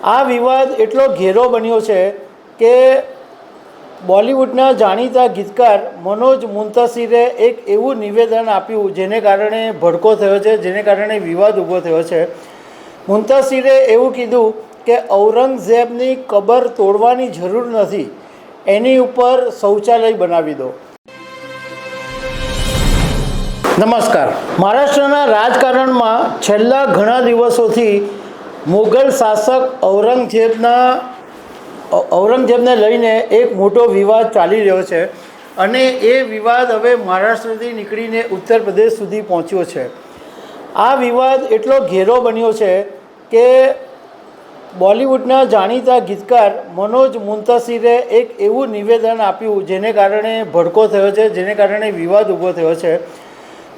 આ વિવાદ એટલો ઘેરો બન્યો છે કે બોલિવૂડના જાણીતા ગીતકાર મનોજ મુંતશિરે એક એવું નિવેદન આપ્યું જેને કારણે ભડકો થયો છે, જેને કારણે વિવાદ ઊભો થયો છે. મુંતશિરે એવું કીધું કે ઔરંગઝેબની કબર તોડવાની જરૂર નથી, એની ઉપર શૌચાલય બનાવી દો. નમસ્કાર. મહારાષ્ટ્રના રાજકારણમાં છેલ્લા ઘણા દિવસોથી મુગલ શાસક ઔરંગઝેબને લઈને એક મોટો વિવાદ ચાલી રહ્યો છે અને એ વિવાદ હવે મહારાષ્ટ્રથી નીકળીને ઉત્તર પ્રદેશ સુધી પહોંચ્યો છે. આ વિવાદ એટલો ઘેરો બન્યો છે કે બોલિવૂડના જાણીતા ગીતકાર મનોજ મુંતશિરે એક એવું નિવેદન આપ્યું જેને કારણે ભડકો થયો છે, જેને કારણે વિવાદ ઊભો થયો છે.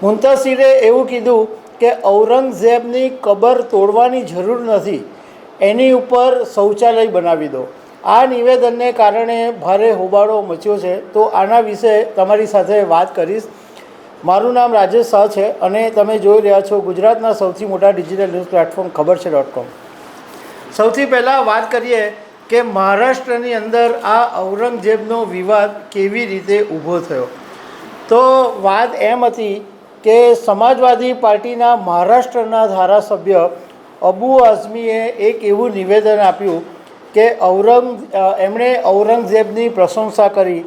મુંતશિરે એવું કીધું કે ઔરંગઝેબની કબર તોડવાની જરૂર નથી, એની ઉપર શૌચાલય બનાવી દો. આ નિવેદનને કારણે ભારે હોબાળો મચ્યો છે. તો આના વિશે તમારી સાથે વાત કરીશ. મારું નામ રાજેશ શાહ છે અને તમે જોઈ રહ્યા છો ગુજરાતના સૌથી મોટા ડિજિટલ ન્યૂઝ પ્લેટફોર્મ ખબરછે.com. સૌથી પહેલાં વાત કરીએ કે મહારાષ્ટ્રની અંદર આ ઔરંગઝેબનો વિવાદ કેવી રીતે ઊભો થયો. તો વાત એમ હતી કે સમાજવાદી પાર્ટીના મહારાષ્ટ્રના ધારાસભ્ય અબુ આઝમીએ એક એવું નિવેદન આપ્યું કે એમણે ઔરંગઝેબની પ્રશંસા કરી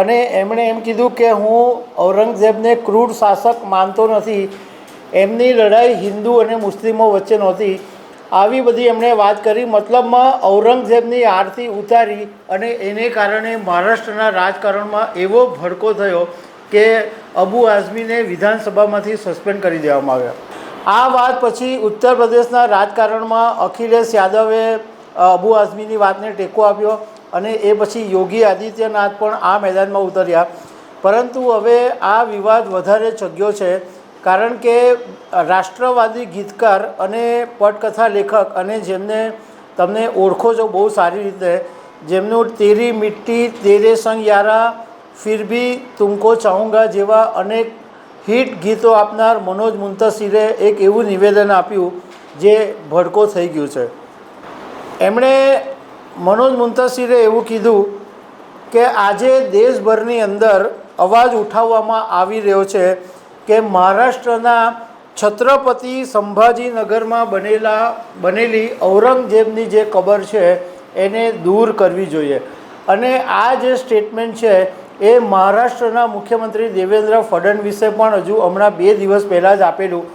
અને એમણે એમ કીધું કે હું ઔરંગઝેબને ક્રૂર શાસક માનતો નથી, એમની લડાઈ હિન્દુ અને મુસ્લિમો વચ્ચે નહોતી. આવી બધી એમણે વાત કરી. મતલબમાં ઔરંગઝેબની આરતી ઉતારી અને એને કારણે મહારાષ્ટ્રના રાજકારણમાં એવો ભડકો થયો કે અબુ આઝમીને વિધાનસભામાંથી સસ્પેન્ડ કરી દેવામાં આવ્યા. આ વાત પછી ઉત્તર પ્રદેશના રાજકારણમાં અખિલેશ યાદવે અબુ આઝમીની વાતને ટેકો આપ્યો અને એ પછી યોગી આદિત્યનાથ પણ આ મેદાનમાં ઉતર્યા. પરંતુ હવે આ વિવાદ વધારે ચગ્યો છે કારણ કે રાષ્ટ્રવાદી ગીતકાર અને પટકથા લેખક અને જેમને તમને ઓળખો છો બહુ સારી રીતે, જેમનું તેરી મિટ્ટી, તેરે સંગ યારા, ફિર ભી તુમકો ચાહુંગા જેવા અનેક હિટ ગીતો આપનાર મનોજ મુંતશિરે એક એવું નિવેદન આપ્યું જે ભડકો થઈ ગયું છે. એમણે મનોજ મુંતશિરે એવું કીધું કે આજે દેશભરની અંદર અવાજ ઉઠાવવામાં આવી રહ્યો છે કે મહારાષ્ટ્રના છત્રપતિ સંભાજીનગરમાં બનેલી ઔરંગઝેબની જે કબર છે એને દૂર કરવી જોઈએ. અને આ જે સ્ટેટમેન્ટ છે એ મહારાષ્ટ્રના મુખ્યમંત્રી દેવેન્દ્ર ફડણવીસે પણ હજુ હમણાં 2 દિવસ પહેલાં જ આપેલું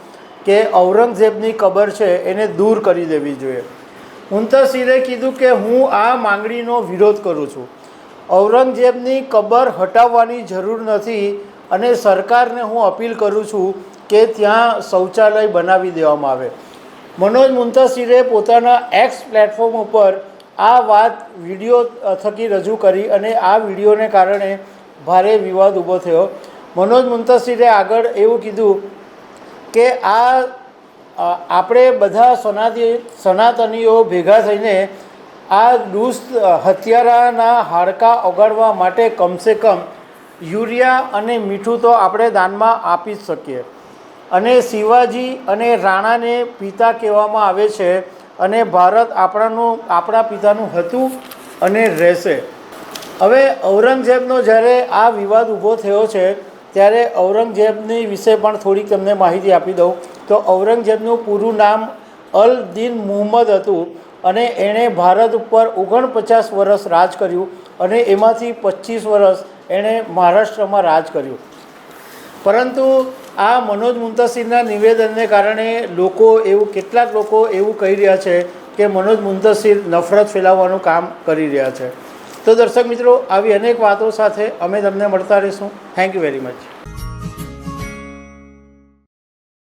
કે ઔરંગઝેબની કબર છે એને દૂર કરી દેવી જોઈએ. મુંતશિરે કીધું કે હું આ માંગણીનો વિરોધ કરું છું. ઔરંગઝેબની કબર હટાવવાની જરૂર નથી અને સરકારને હું અપીલ કરું છું કે ત્યાં શૌચાલય બનાવી દેવામાં આવે. મનોજ મુંતશિરે પોતાના એક્સ પ્લેટફોર્મ ઉપર આ વાત વિડીયો થકી રજૂ કરી અને આ વિડીયોને કારણે ભારે વિવાદ ઊભો થયો. મનોજ મુંતશિરે આગળ એવું કીધું કે આપણે બધા સનાતનીઓ ભેગા થઈને આ દુષ્ટ હત્યારાના હાડકાં ઓગાળવા માટે કમસે કમ યુરિયા અને મીઠું તો આપણે દાનમાં આપી જ શકીએ. અને શિવાજી અને રાણાને પિતા કહેવામાં આવે છે અને ભારત આપણા પિતાનું હતું અને રહેશે. હવે ઔરંગઝેબનો જ્યારે આ વિવાદ ઊભો થયો છે ત્યારે ઔરંગઝેબની વિશે પણ થોડીક તમને માહિતી આપી દઉં. તો ઔરંગઝેબનું પૂરું નામ અલ દીન મુહમ્મદ હતું અને એણે ભારત ઉપર 49 વર્ષ રાજ કર્યું અને એમાંથી 25 વર્ષ એણે મહારાષ્ટ્રમાં રાજ કર્યું. પરંતુ આ મનોજ મુંતશિરના નિવેદનને કારણે કેટલાક લોકો એવું કહી રહ્યા છે કે મનોજ મુંતશિર નફરત ફેલાવવાનું કામ કરી રહ્યા છે. તો દર્શક મિત્રો, આવી અનેક વાતો સાથે અમે તમને મળતા રહીશું. Thank you very much.